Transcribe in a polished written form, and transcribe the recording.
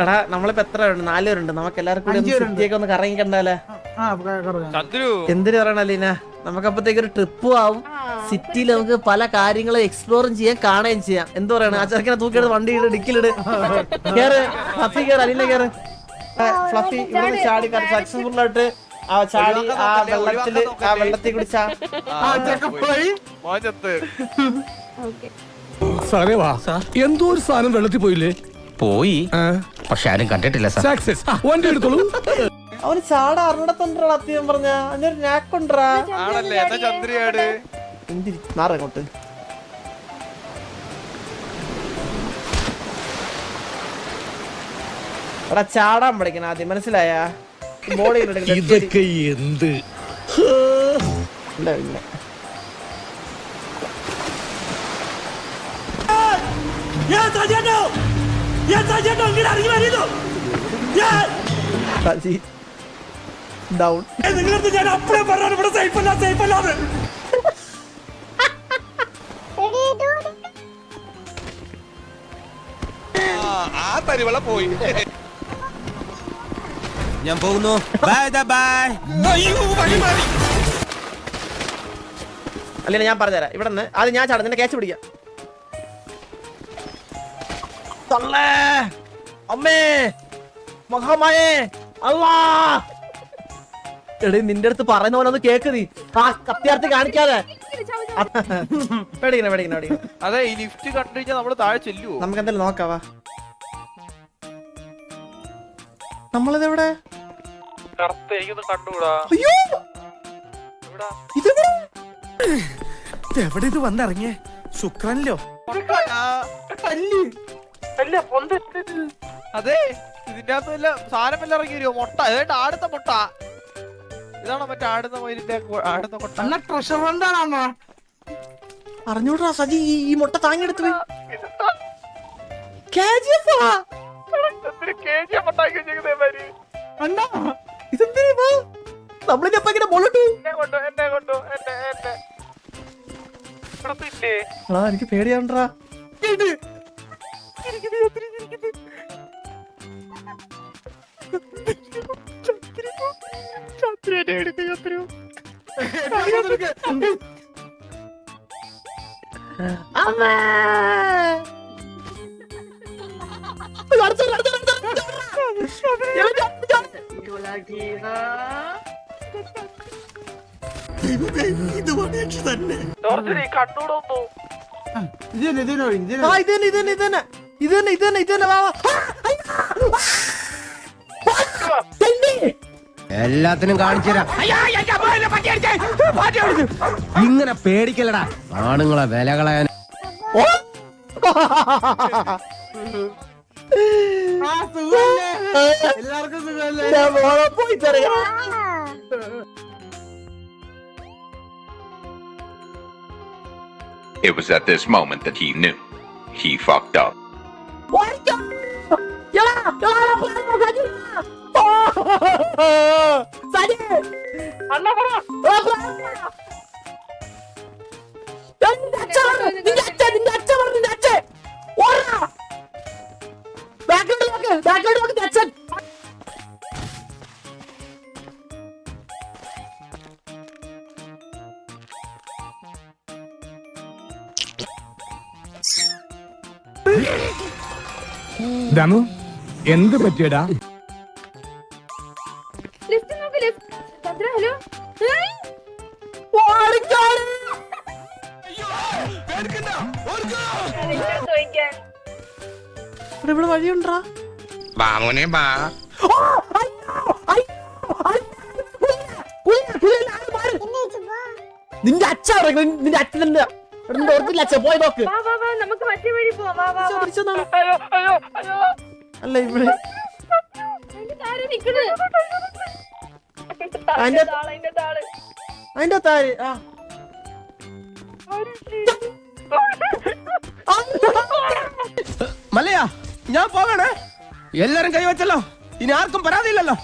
എടാ നമ്മളിപ്പോ എത്ര പേരുണ്ട്? 4 പേരുണ്ട്. നമുക്ക് എല്ലാവർക്കും കൂടി സിറ്റിയൊക്കെ ഒന്ന് കറങ്ങി കണ്ടാലേ? എന്തിനു പറയണ അലീന? നമുക്കപ്പത്തേക്ക് ഒരു ട്രിപ്പും ആവും, സിറ്റിയിൽ നമുക്ക് പല കാര്യങ്ങളും എക്സ്പ്ലോറും ചെയ്യാം, കാണുകയും ചെയ്യാം. എന്ത് പറയണ? ആ ചെറുക്കനെ തൂക്കിയെടു, വണ്ടി ഇട്, ഡിക്കിലിട്, കേറ് ഫ്ലഫി, കേറ് അലീന, കേറ് ഫ്ലഫി. ഇവിടെ ചാടി സക്സസ്ഫുൾ ആയിട്ട് ചാടി ആ വെള്ളത്തിൽ കുടിച്ചാ എന്തോ ഒരു സാധനം വെള്ളത്തിൽ പോയില്ലേ? പോയി, പക്ഷെ ആരും കണ്ടിട്ടില്ല. വണ്ടി എടുത്തോളൂ. അവന് ചാടാ അറിഞ്ഞിടത്തുണ്ടാ അത്യം പറഞ്ഞ അതിനൊരു നാക്കുണ്ടാ. എന്തിരി നാറങ്ങോട്ട് എടാ ചാടാൻ പഠിക്കണം ആദ്യം, മനസ്സിലായ? ബോഡിയിൽ ഇതൊക്കെ എന്ത് ഡൗൺ. ഞാൻ അപ്പഴേ പറഞ്ഞു ഇവിടെ സേഫ് അല്ലാതെ. ആ തരിവള പോയി. ഞാൻ പോകുന്നു. Bye bye. അല്ലെ ഞാൻ പറഞ്ഞുതരാം. ഇവിടെ നിന്ന് ആദ്യം ഞാൻ ചാടും, നിന്നെ ക്യാച്ച് പിടിക്കാം. അമ്മേ മഹാമായേ അല്ലാ. എടേ നിന്റെ അടുത്ത് പറയുന്ന പോലെ ഒന്ന് കേക്ക് നീ. ആ കത്തിയാർത്തി കാണിക്കാതെ. പേടിക്കണ. അതെ, ഈ ലിഫ്റ്റ് കണ്ടു കഴിഞ്ഞാൽ നമ്മള് താഴെ ചെല്ലുവോ? നമുക്ക് എന്തായാലും നോക്കാവാ. നമ്മളിതെവിടെ? കണ്ടുകൂടാ. എവിടെ ഇത് വന്നിറങ്ങിയേ? ശുക്രനിലോ? അതെ, ഇതിന്റെ അകത്ത് വല്ല സാധനം വല്ല ഇറങ്ങി വരുമോ? മുട്ട, ഏതാണ്ട് ആടുന്ന മുട്ട. ഇതാണോ മറ്റേ ആടുന്ന മയിലിന്റെ ആടുന്ന മുട്ട? അറിഞ്ഞൂടാ സജി, ഈ മുട്ട താങ്ങിയെടുത്തു പോയി. നമ്മളിങ്ങനെ ബോളിട്ടു. എനിക്ക് പേടിയാണ്ടാ. എല്ലാത്തിനും കാണിച്ചുതരാം. ഇങ്ങനെ പേടിക്കലടാ ആണുങ്ങളെ വില കളയാൻ. It was at this moment that he knew. He fucked up. ദമു എന്ത് പറ്റിയടാ? ഇവിടെ വഴിയുണ്ടാ? നിന്റെ അച്ഛൻ നിന്റെ അച്ഛൻ്റെ അച്ഛൻ പോയി നോക്ക്. അല്ല ഇവിടെ അതിന്റെ താര്. മല്ലയാ ഞാൻ പോകണേ. എല്ലാരും കൈവച്ചല്ലോ, ഇനി ആർക്കും പരാതിയില്ലല്ലോ.